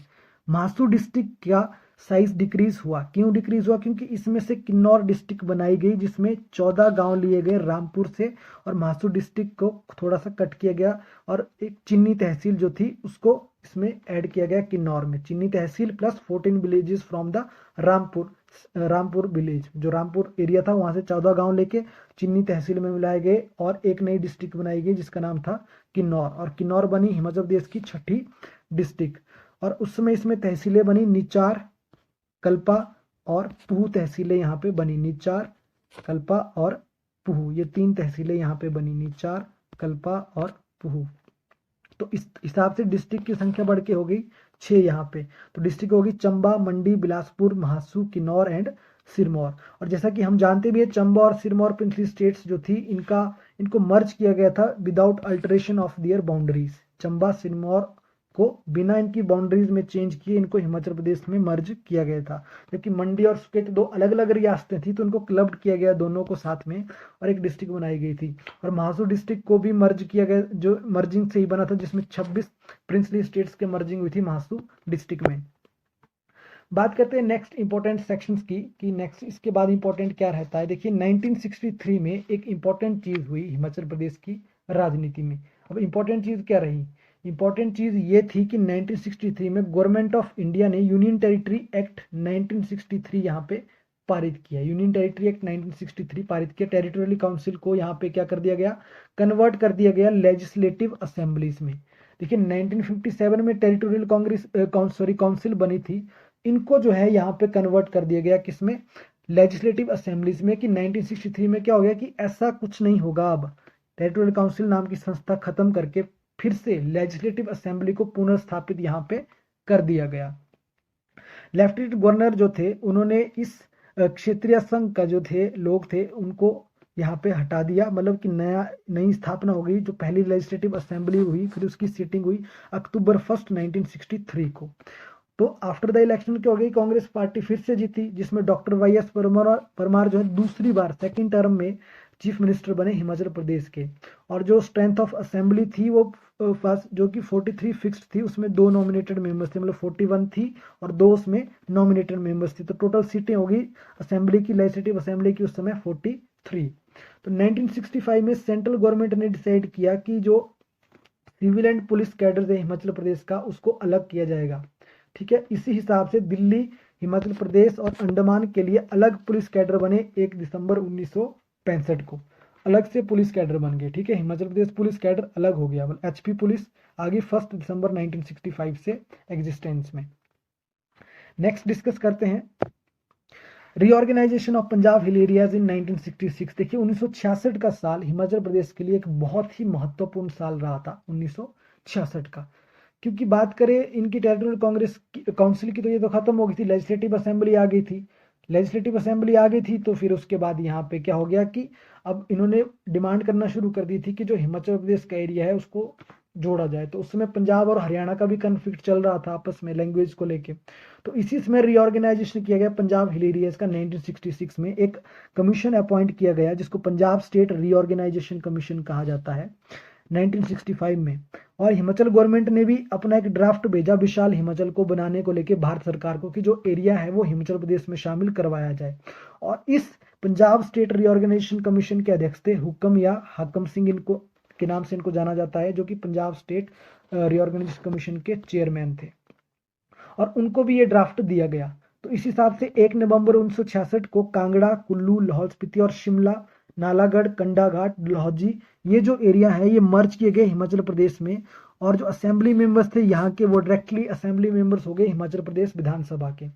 महासू डिस्ट्रिक्ट का साइज डिक्रीज हुआ। क्यों डिक्रीज हुआ? क्योंकि इसमें से किन्नौर डिस्ट्रिक्ट बनाई गई जिसमें 14 गांव लिए गए रामपुर से, और महासू डिस्ट्रिक्ट को थोड़ा सा कट किया गया और एक चिन्नी तहसील जो थी उसको इसमें ऐड किया गया किन्नौर में। Chini tehsil plus 14 villages from the Rampur village, जो रामपुर एरिया था वहां से 14 गांव लेके चिन्नी तहसील में मिलाए गए और एक नई डिस्ट्रिक्ट बनाई गई जिसका नाम था किन्नौर। और किन्नौर बनी हिमाचल प्रदेश की 6ठी डिस्ट्रिक्ट। और उस समय इसमें तहसीलें बनी निचार, कल्पा और पुह तहसीलें यहाँ पे बनी। निचार, कल्पा और पुह, ये 3 तहसीलें यहाँ पे बनी, निचार, कल्पा और पुह। तो इस हिसाब से डिस्ट्रिक्ट की संख्या बढ़ के हो गई 6 यहाँ पे। तो डिस्ट्रिक्ट होगी चंबा, मंडी, बिलासपुर, महासू, किन्नौर एंड सिरमौर। और जैसा कि हम जानते भी है, चंबा और सिरमौर प्रिंसली स्टेट्स जो थी इनको मर्ज किया गया था without alteration of their boundaries. Chamba Sirmaur को बिना इनकी बाउंड्रीज में चेंज किए इनको हिमाचल प्रदेश में मर्ज किया गया था। जबकि मंडी और सुकेत 2 अलग अलग रियासतें थी, तो इनको क्लब्ड किया गया दोनों को साथ में और एक डिस्ट्रिक्ट बनाई गई थी। और महासू डिस्ट्रिक्ट को भी मर्ज किया गया, जो मर्जिंग से ही बना था, जिसमें 26 प्रिंसली स्टेट्स के मर्जिंग हुई थी महासू डिस्ट्रिक्ट में। बात करते हैं नेक्स्ट इंपॉर्टेंट सेक्शंस की, कि नेक्स्ट इसके बाद इंपॉर्टेंट क्या रहता है। देखिए 1963 में एक इंपॉर्टेंट चीज हुई हिमाचल प्रदेश की राजनीति में। अब इंपॉर्टेंट चीज क्या रही? इंपॉर्टेंट चीज ये थी कि 1963 में गवर्नमेंट ऑफ इंडिया ने यूनियन टेरिटरी एक्ट 1963 यहाँ पे पारित किया। यूनियन टेरिटरी एक्ट 1963 पारित किया। टेरिटोरियल काउंसिल को यहाँ पे क्या कर दिया गया? कन्वर्ट कर दिया गया लेजिस्लेटिव असेंबलीज में। देखिए 1957 में टेरिटोरियल काउंसिल बनी थी, इनको जो है यहाँ पे कन्वर्ट कर दिया गया किसमें? लेजिस्लेटिव असेंबलीज में। कि 1963 में क्या हो गया कि ऐसा कुछ नहीं होगा, अब टेरिटोरियल काउंसिल नाम की संस्था खत्म करके फिर से लेजिस्लेटिव असेंबली को पुनर्स्थापित यहाँ पे कर दिया गया। लेफ्टिनेंट गवर्नर जो थे उन्होंने इस क्षेत्रीय संघ का जो थे लोग थे उनको यहाँ पे हटा दिया। मतलब कि नई स्थापना हो गई। जो पहली लेजिस्लेटिव असेंबली हुई फिर उसकी सीटिंग हुई अक्टूबर 1 1963 को। तो आफ्टर द इलेक्शन क्या हो गई? कांग्रेस पार्टी फिर से जीती, जिसमें डॉक्टर वाई.एस. परमार जो है दूसरी बार सेकंड टर्म में चीफ मिनिस्टर बने हिमाचल प्रदेश के। और जो स्ट्रेंथ ऑफ असेंबली थी वो फर्स्ट जो कि 43 फिक्स्ड थी, उसमें 2 नॉमिनेटेड मेंबर्स थे, मतलब 41 थी और 2 उसमें नॉमिनेटेड मेंबर्स थी। तो टोटल सीटें होगी असेंबली की, लेजिस्लेटिव असेंबली की उस समय 43। तो 1965 में सेंट्रल गवर्नमेंट ने डिसाइड किया कि जो सिविल एंड पुलिस कैडर है हिमाचल प्रदेश का उसको अलग किया जाएगा। ठीक है, इसी हिसाब से दिल्ली, हिमाचल प्रदेश और अंडमान के लिए अलग पुलिस कैडर बने 1 दिसंबर 1965 को। अलग से पुलिस कैडर बन गए। ठीक है, हिमाचल प्रदेश पुलिस कैडर अलग हो गया। मतलब एचपी पुलिस आ गई 1 दिसंबर 1965 से एग्जिस्टेंस में। नेक्स्ट डिस्कस करते हैं reorganisation of Punjab hill areas in 1966। देखिए 1966 का साल हिमाचल प्रदेश के लिए एक बहुत ही महत्वपूर्ण साल रहा था 1966 का, क्योंकि बात करें इनकी टेरिटोरियल कांग्रेस काउंसिल की, तो ये तो खत्म हो गई थी, लेजिस्लेटिव असेंबली आ गई थी। लेजिस्लेटिव असेंबली आ गई थी तो फिर उसके बाद यहाँ पे क्या हो गया कि अब इन्होंने डिमांड करना शुरू कर दी थी कि जो हिमाचल प्रदेश का एरिया है उसको जोड़ा जाए। तो उस समय पंजाब और हरियाणा का भी कन्फ्लिक्ट चल रहा था आपस में लैंग्वेज को लेके। तो इसी समय रीऑर्गेनाइजेशन किया गया पंजाब हिल एरियाज का 1966 में। एक कमीशन अपॉइंट किया गया जिसको पंजाब स्टेट रीऑर्गेनाइजेशन कमीशन कहा जाता है 1965 में। और हिमाचल गवर्नमेंट ने भी अपना एक ड्राफ्ट भेजा विशाल हिमाचल को बनाने को लेके भारत सरकार को, कि जो एरिया है वो हिमाचल प्रदेश में शामिल करवाया जाए। और इस पंजाब स्टेट रीऑर्गेनाइजेशन कमीशन के अध्यक्ष थे हुक्म या हाकम सिंह, इनको के नाम से इनको जाना जाता है, जो कि पंजाब स्टेट रीऑर्गेनाइजेशन कमीशन के चेयरमैन थे। और उनको भी ये ड्राफ्ट दिया गया। तो इस हिसाब से 1 नवंबर 1966 को कांगड़ा, कुल्लू, लाहौल स्पीति और शिमला, नालागढ़, कंडाघाट, डलहौजी, ये जो एरिया है ये मर्ज किए गए हिमाचल प्रदेश में। और जो असेंबली मेंबर्स थे यहाँ के वो डायरेक्टली असेंबली मेंबर्स हो गए हिमाचल प्रदेश विधानसभा के।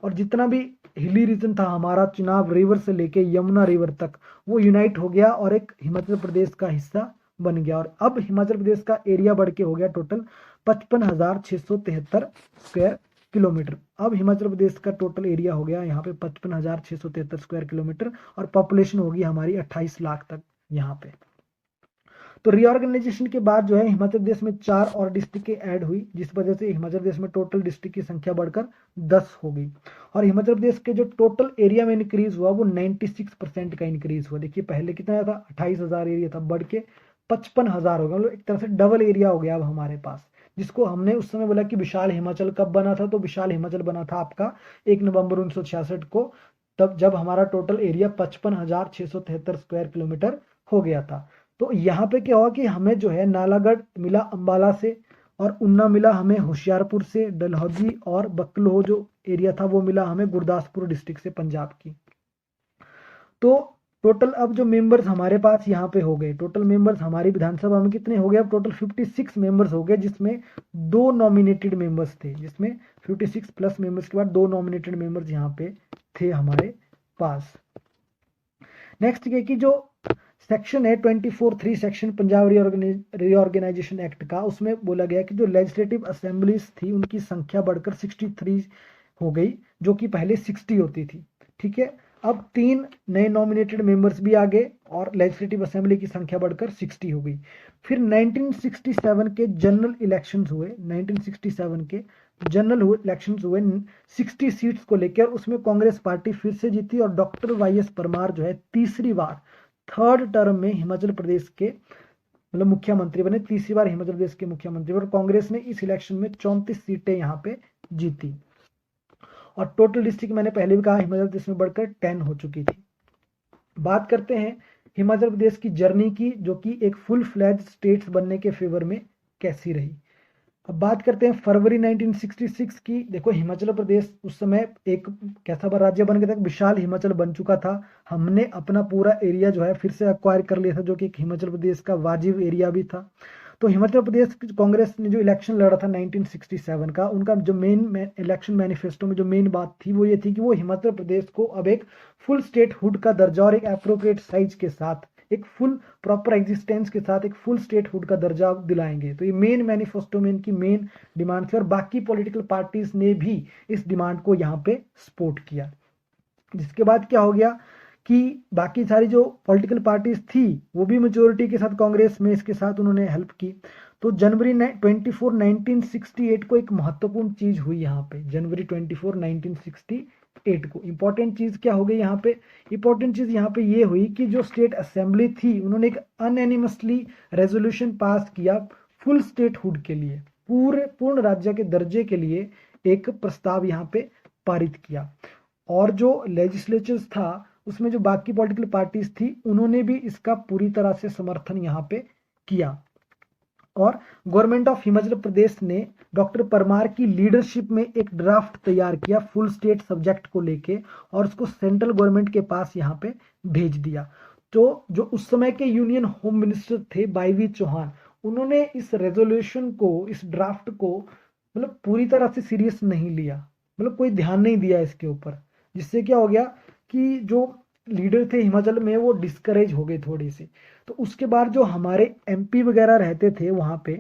और जितना भी हिली रीजन था हमारा, चुनाव रिवर से लेके यमुना रिवर तक, वो यूनाइट हो गया और एक हिमाचल प्रदेश का हिस्सा बन गया। और अब हिमाचल प्रदेश का एरिया बढ़ के हो गया टोटल 55,673 स्क्वायर किलोमीटर। अब हिमाचल प्रदेश का टोटल एरिया हो गया यहाँ पे 55,673 स्क्वायर किलोमीटर, और पॉपुलेशन होगी हमारी 28 लाख तक यहाँ पे। तो रीऑर्गेनाइजेशन के बाद जो है हिमाचल प्रदेश में 4 और डिस्ट्रिक्टें ऐड हुई, जिस वजह से हिमाचल प्रदेश में टोटल डिस्ट्रिक्ट की संख्या बढ़कर 10 हो गई। और हिमाचल प्रदेश के जो टोटल एरिया में इंक्रीज हुआ वो 96% का इंक्रीज हुआ। देखिए पहले कितना था, 28,000 एरिया था, बढ़ के 55,000 हो गया, मतलब एक तरह से डबल एरिया हो गया अब हमारे पास। जिसको हमने उस समय बोला कि विशाल हिमाचल कब बना था, तो विशाल हिमाचल बना था आपका 1 नवंबर 1966 को, तब जब हमारा टोटल एरिया 55,673 स्क्वायर किलोमीटर हो गया था। तो यहाँ पे क्या हुआ कि हमें जो है नालागढ़ मिला अंबाला से, और उन्ना मिला हमें होशियारपुर से, डलहौजी और बकलोह जो एरिया था वो मिला हमें गुरदासपुर डिस्ट्रिक्ट से पंजाब की। तो टोटल अब जो मेंबर्स हमारे पास यहाँ पे हो गए, टोटल मेंबर्स हमारी विधानसभा में कितने हो गए, अब टोटल 56 मेंबर्स हो गए, जिसमें 2 नॉमिनेटेड मेंबर्स थे, जिसमें 56 प्लस मेंबर्स के बाद 2 नॉमिनेटेड मेंबर्स यहाँ पे थे हमारे पास। नेक्स्ट ये कि जो सेक्शन है 24(3) सेक्शन पंजाब रीऑर्गेनाइजेशन एक्ट का, उसमें बोला गया कि जो लेजिस्लेटिव असेंबलीज थी उनकी संख्या बढ़कर 63 हो गई, जो कि पहले 60 होती थी। ठीक है, अब 3 नए नॉमिनेटेड मेंबर्स भी आ गए और लेजिस्लेटिव असेंबली की संख्या बढ़कर 60 हो गई। फिर 1967 के जनरल इलेक्शंस हुए, 1967 के जनरल इलेक्शंस हुए 60 सीट्स को लेकर, उसमें कांग्रेस पार्टी फिर से जीती और डॉक्टर वाई.एस. परमार जो है तीसरी बार, थर्ड टर्म में हिमाचल प्रदेश के मतलब मुख्यमंत्री बने, तीसरी बार हिमाचल प्रदेश के मुख्यमंत्री। और कांग्रेस ने इस इलेक्शन में 34 सीटें यहाँ पे जीती। और टोटल डिस्ट्रिक्ट मैंने पहले भी कहा हिमाचल प्रदेश में बढ़कर 10 हो चुकी थी। बात करते हैं हिमाचल प्रदेश की जर्नी की, जो कि एक फुल फ्लैज स्टेट्स बनने के फेवर में कैसी रही। अब बात करते हैं फरवरी 1966 की। देखो हिमाचल प्रदेश उस समय एक कैसा राज्य बन गया था, विशाल हिमाचल बन चुका था। हमने अपना पूरा एरिया जो है फिर से एक्वायर कर लिया था, जो कि एक हिमाचल प्रदेश का वाजिब एरिया भी था। तो हिमाचल प्रदेश कांग्रेस ने जो इलेक्शन लड़ा था 1967 का, उनका जो मेन इलेक्शन मैनिफेस्टो में जो मेन बात थी वो ये थी कि वो हिमाचल प्रदेश को अब एक फुल स्टेट हुड का दर्जा और एक अप्रोप्रिएट साइज के साथ, एक फुल प्रॉपर एग्जिस्टेंस के साथ एक फुल स्टेट हुड का दर्जा दिलाएंगे। तो ये मेन मैनिफेस्टो में इनकी मेन डिमांड थी, और बाकी पॉलिटिकल पार्टीज ने भी इस डिमांड को यहाँ पे सपोर्ट किया। जिसके बाद क्या हो गया कि बाकी सारी जो पॉलिटिकल पार्टीज थी वो भी मेजोरिटी के साथ कांग्रेस में इसके साथ उन्होंने हेल्प की। तो जनवरी 24 1968 को एक महत्वपूर्ण चीज हुई यहाँ पे, जनवरी 24 1968 को इंपॉर्टेंट चीज क्या हो गई यहाँ पे, इंपॉर्टेंट चीज यहाँ पे ये हुई कि जो स्टेट असेंबली थी उन्होंने एक अनएनिमसली रेजोल्यूशन पास किया फुल स्टेट हुड के लिए, पूर्ण राज्य के दर्जे के लिए एक प्रस्ताव यहाँ पे पारित किया। और जो लेजिस्लेचर्स था उसमें जो बाकी पॉलिटिकल पार्टीज थी उन्होंने भी इसका पूरी तरह से समर्थन यहाँ पे किया। और गवर्नमेंट ऑफ हिमाचल प्रदेश ने डॉक्टर परमार की लीडरशिप में एक ड्राफ्ट तैयार किया फुल स्टेट सब्जेक्ट को लेके, और उसको सेंट्रल गवर्नमेंट के पास यहाँ पे भेज दिया। तो जो उस समय के यूनियन होम मिनिस्टर थे वाई.वी. चौहान, उन्होंने इस रेजोल्यूशन को, इस ड्राफ्ट को मतलब पूरी तरह से सीरियस नहीं लिया, मतलब कोई ध्यान नहीं दिया इसके ऊपर। जिससे क्या हो गया कि जो लीडर थे हिमाचल में वो डिस्करेज हो गए थोड़े से। तो उसके बाद जो हमारे एमपी वगैरह रहते थे वहाँ पे,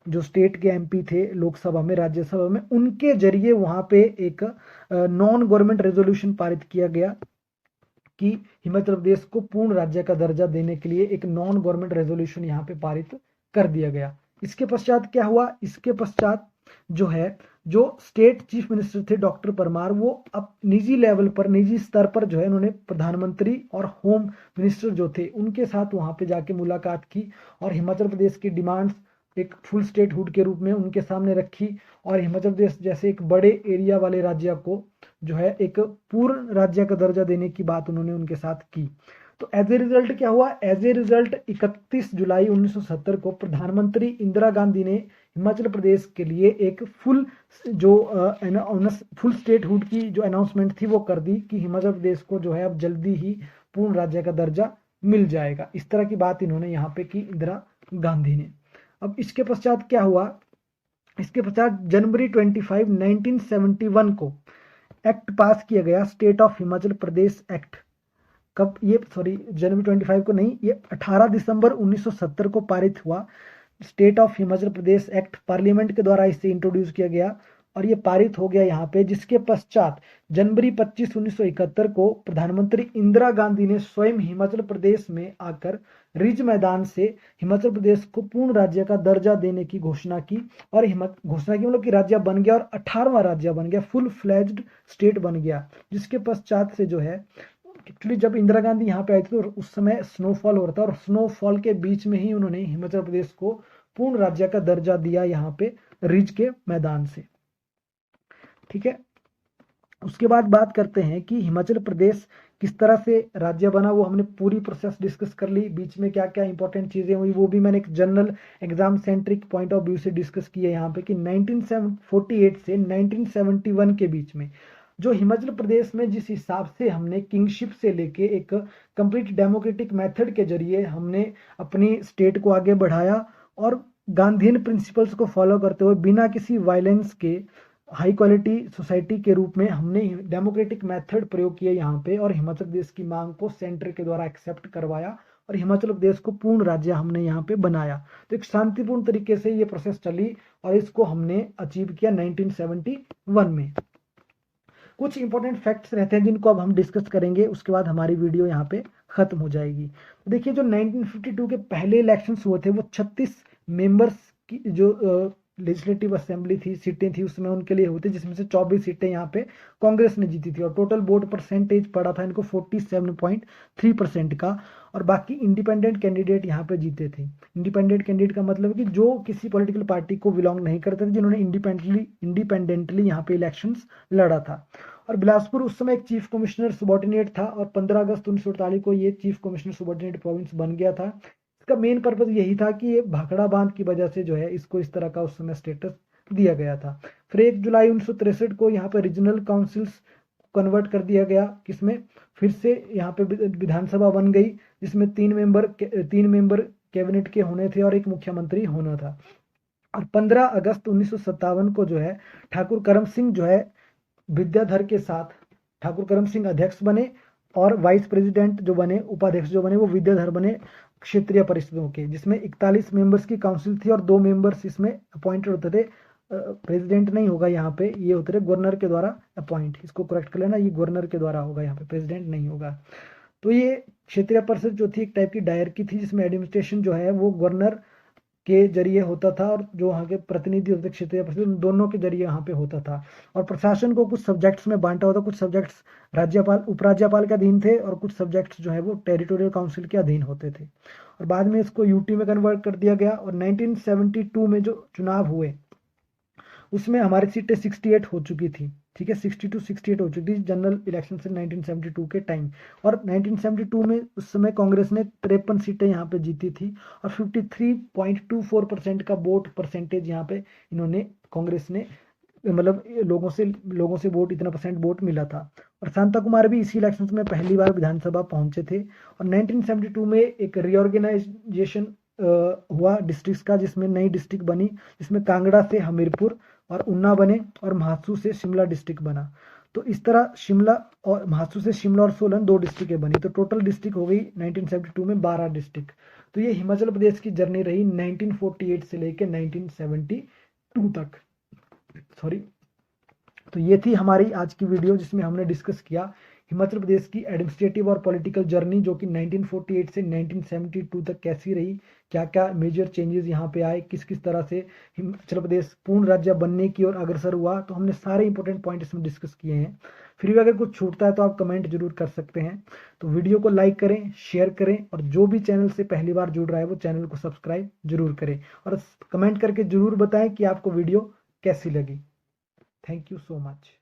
जो स्टेट के एमपी थे लोकसभा में राज्यसभा में, उनके जरिए वहाँ पे एक नॉन गवर्नमेंट रेजोल्यूशन पारित किया गया कि हिमाचल प्रदेश को पूर्ण राज्य का दर्जा देने के लिए एक नॉन गवर्नमेंट रेजोल्यूशन यहाँ पे पारित कर दिया गया। इसके पश्चात क्या हुआ, इसके पश्चात जो है, जो स्टेट चीफ मिनिस्टर थे डॉक्टर परमार, वो अब निजी लेवल पर, निजी स्तर पर जो है उन्होंने प्रधानमंत्री और होम मिनिस्टर जो थे उनके साथ वहां पे जाके मुलाकात की और हिमाचल प्रदेश की डिमांड्स एक फुल स्टेट हुड के रूप में उनके सामने रखी और हिमाचल प्रदेश जैसे एक बड़े एरिया वाले राज्य को जो है एक पूर्ण राज्य का दर्जा देने की बात उन्होंने उनके साथ की। तो एज ए रिजल्ट क्या हुआ, एज ए रिजल्ट 31 जुलाई 1970 को प्रधानमंत्री इंदिरा गांधी ने हिमाचल प्रदेश के लिए एक फुल फुल स्टेट हुड की जो अनाउंसमेंट थी वो कर दी कि हिमाचल प्रदेश को जो है अब जल्दी ही पूर्ण राज्य का दर्जा मिल जाएगा। इस तरह की बात इन्होंने यहाँ पे की इंदिरा गांधी ने। अब इसके पश्चात क्या हुआ, इसके पश्चात जनवरी 25 1971 को एक्ट पास किया गया, state of Himachal Pradesh act. कब ये, सॉरी जनवरी 25 को नहीं, ये 18 दिसंबर 1970 को पारित हुआ state of Himachal Pradesh act. Parliament के द्वारा इसे इंट्रोड्यूस किया गया और ये पारित हो गया यहाँ पे, जिसके पश्चात जनवरी 25 1971 को प्रधानमंत्री इंदिरा गांधी ने स्वयं हिमाचल प्रदेश में आकर रिज मैदान से हिमाचल प्रदेश को पूर्ण राज्य का दर्जा देने की घोषणा की और घोषणा की मतलब कि राज्य बन गया और 18वां राज्य बन गया, फुल फ्लेज्ड स्टेट बन गया। जिसके पश्चात से जो है, एक्चुअली जब इंदिरा गांधी यहाँ पे आई थी तो उस समय स्नोफॉल हो रहा था और स्नोफॉल के बीच में ही उन्होंने हिमाचल प्रदेश को पूर्ण राज्य का दर्जा दिया यहाँ पे रिज के मैदान से। ठीक है, उसके बाद बात करते हैं कि हिमाचल प्रदेश किस तरह से राज्य बना, वो हमने पूरी प्रोसेस डिस्कस कर ली। बीच में क्या क्या इंपॉर्टेंट चीजें हुई वो भी मैंने एक general exam centric point of view से डिस्कस की है यहाँ पे कि 1948 से 1971 के बीच में जो हिमाचल प्रदेश में जिस हिसाब से हमने किंगशिप से लेके एक कंप्लीट डेमोक्रेटिक मेथड के जरिए हमने अपनी स्टेट को आगे बढ़ाया और गांधीयन प्रिंसिपल्स को फॉलो करते हुए बिना किसी वायलेंस के हाई क्वालिटी सोसाइटी के रूप में हमने डेमोक्रेटिक मेथड प्रयोग किया यहाँ पे और हिमाचल प्रदेश की मांग को सेंटर के द्वारा एक्सेप्ट करवाया और हिमाचल प्रदेश को पूर्ण राज्य हमने यहाँ पे बनाया। तो एक शांतिपूर्ण तरीके से ये प्रोसेस चली और इसको हमने अचीव किया 1971 में। कुछ इंपॉर्टेंट फैक्ट्स रहते हैं जिनको अब हम डिस्कस करेंगे, उसके बाद हमारी वीडियो यहाँ पे खत्म हो जाएगी। तो देखिए, जो 1952 के पहले इलेक्शंस हुए थे वो 36 मेंबर्स की जो लेजिस्लेटिव असेंबली थी, सीटें थी उसमें उनके लिए होती, जिसमें से 24 सीटें यहाँ पे कांग्रेस ने जीती थी और टोटल वोट परसेंटेज पड़ा था इनको 47.3% का और बाकी इंडिपेंडेंट कैंडिडेट यहाँ पे जीते थे। इंडिपेंडेंट कैंडिडेट का मतलब कि जो किसी पॉलिटिकल पार्टी को बिलोंग नहीं करते थे, जिन्होंने इंडिपेंडेंटली यहाँ पे इलेक्शंस लड़ा था। और बिलासपुर उस समय एक चीफ कमिश्नर सबॉर्डिनेट था और 15 अगस्त 1948 को ये चीफ कमिश्नर सबॉर्डिनेट प्रोविंस बन गया था। इसका मेन पर्पज यही था कि ये भाखड़ा बांध की वजह से जो है इसको इस तरह का उस समय स्टेटस दिया गया था। फिर 1 जुलाई 1963 को यहाँ पे रीजनल काउंसिल्स कन्वर्ट कर दिया गया, किसमें फिर से यहाँ पे विधानसभा बन गई जिसमें 3 मेंबर कैबिनेट के होने थे और एक मुख्यमंत्री होना था। और 15 अगस्त 1957 को जो है ठाकुर करम सिंह जो है विद्याधर के साथ, ठाकुर करम सिंह अध्यक्ष बने और वाइस प्रेसिडेंट जो बने, उपाध्यक्ष जो बने वो विद्याधर बने क्षेत्रीय परिषदों के, जिसमें 41 मेंबर्स की काउंसिल थी और 2 मेंबर्स इसमें अपॉइंटेड होते थे। प्रेसिडेंट नहीं होगा यहाँ पे, ये होते थे गवर्नर के द्वारा अपॉइंट, इसको करेक्ट कर लेना, ये गवर्नर के द्वारा होगा, यहाँ पे प्रेसिडेंट नहीं होगा। तो ये क्षेत्रीय परिषद जो थी एक टाइप की डायरकी थी जिसमें एडमिनिस्ट्रेशन जो है वो गवर्नर के जरिए होता था और जो वहाँ के प्रतिनिधि होते क्षेत्रीय परिषद, उन दोनों के जरिए यहाँ पे होता था। और प्रशासन को कुछ सब्जेक्ट्स में बांटा होता, कुछ सब्जेक्ट्स राज्यपाल उपराज्यपाल के अधीन थे और कुछ सब्जेक्ट्स जो है वो टेरिटोरियल काउंसिल के अधीन होते थे। और बाद में इसको यूटी में कन्वर्ट कर दिया गया और 1972 में जो चुनाव हुए उसमें हमारी सीटें 68 हो चुकी थी। ठीक है, 68 हो चुकी थी जनरल इलेक्शन से 1972 के टाइम। और 1972 में उस समय कांग्रेस ने 53 सीटें यहाँ पे जीती थी और 53.24% का वोट परसेंटेज यहाँ पे इन्होंने, कांग्रेस ने, मतलब लोगों से वोट, इतना परसेंट वोट मिला था। और शांता कुमार भी इसी इलेक्शन में पहली बार विधानसभा पहुंचे थे। और 1972 में एक रीऑर्गेनाइजेशन हुआ डिस्ट्रिक्ट का, जिसमें नई डिस्ट्रिक्ट बनी, जिसमें कांगड़ा से हमीरपुर और ऊना बने और महासू से शिमला डिस्ट्रिक्ट बना। तो इस तरह शिमला और महासू से शिमला और सोलन 2 डिस्ट्रिक्टें बनी, तो टोटल डिस्ट्रिक्ट हो गई 1972 में 12 डिस्ट्रिक्ट। तो ये हिमाचल प्रदेश की जर्नी रही 1948 से लेकर 1972 तक। सॉरी। तो ये थी हमारी आज की वीडियो जिसमें हमने डिस्कस किया हिमाचल प्रदेश की एडमिनिस्ट्रेटिव और पॉलिटिकल जर्नी जो कि 1948 से 1972 तक कैसी रही, क्या क्या मेजर चेंजेस यहाँ पे आए, किस किस तरह से हिमाचल प्रदेश पूर्ण राज्य बनने की ओर अग्रसर हुआ। तो हमने सारे इंपॉर्टेंट पॉइंट इसमें डिस्कस किए हैं। फिर भी अगर कुछ छूटता है तो आप कमेंट जरूर कर सकते हैं। तो वीडियो को लाइक करें, शेयर करें, और जो भी चैनल से पहली बार जुड़ रहा है वो चैनल को सब्सक्राइब जरूर करें, और कमेंट करके जरूर बताएं कि आपको वीडियो कैसी लगी। Thank you so much.